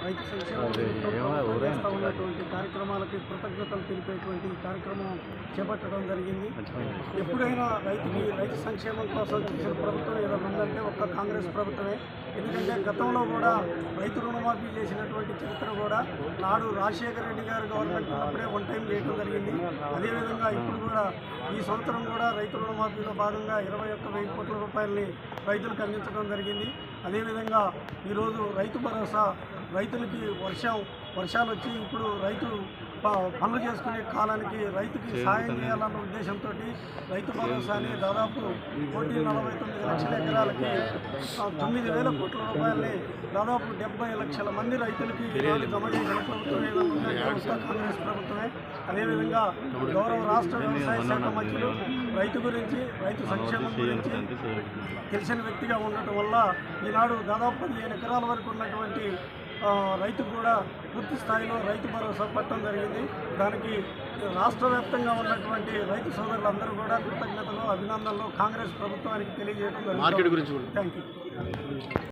రైతు సంక్షేమ ఉన్నటువంటి కార్యక్రమాలకి కృతజ్ఞతలు తెలిపేటువంటి కార్యక్రమం చేపట్టడం జరిగింది. ఎప్పుడైనా రైతు సంక్షేమం కోసం చేసిన ప్రభుత్వం ఏదైనా ఉందంటే ఒక్క కాంగ్రెస్ ప్రభుత్వమే. ఎందుకంటే గతంలో కూడా రైతు రుణమాఫీ చేసినటువంటి చరిత్ర కూడా నాడు రాజశేఖర రెడ్డి గారు గవర్నమెంట్ ఉన్నప్పుడే వన్ టైం వేయడం జరిగింది. అదేవిధంగా ఇప్పుడు కూడా ఈ సంవత్సరం కూడా రైతు రుణమాఫీలో భాగంగా 21,000 కోట్ల రూపాయలని రైతులకు అందించడం జరిగింది. అదేవిధంగా ఈరోజు రైతు భరోసా రైతులకి వర్షాలు వచ్చి ఇప్పుడు రైతు పనులు చేసుకునే కాలానికి రైతుకి సాయం చేయాలన్న ఉద్దేశంతో రైతు భరోసాని దాదాపు 1,49 లక్షల ఎకరాలకి 9,000 కోట్ల రూపాయలని దాదాపు 70 లక్షల మంది రైతులకి జమ చేసిన ప్రభుత్వం ఏదైనా కాంగ్రెస్ ప్రభుత్వమే. అదేవిధంగా గౌరవ రాష్ట్ర వ్యవసాయ శాఖ మంత్రులు రైతు గురించి రైతు సంక్షేమం గురించి తెలిసిన వ్యక్తిగా ఉండటం వల్ల ఈనాడు దాదాపు 15 ఎకరాల వరకు ఉన్నటువంటి రైతు కూడా పూర్తి స్థాయిలో రైతు భరోసా పట్టడం జరిగింది. దానికి రాష్ట్ర వ్యాప్తంగా ఉన్నటువంటి రైతు సోదరులందరూ కూడా కృతజ్ఞతలు, అభినందనలు కాంగ్రెస్ ప్రభుత్వానికి తెలియజేయడం జరిగింది. Thank you.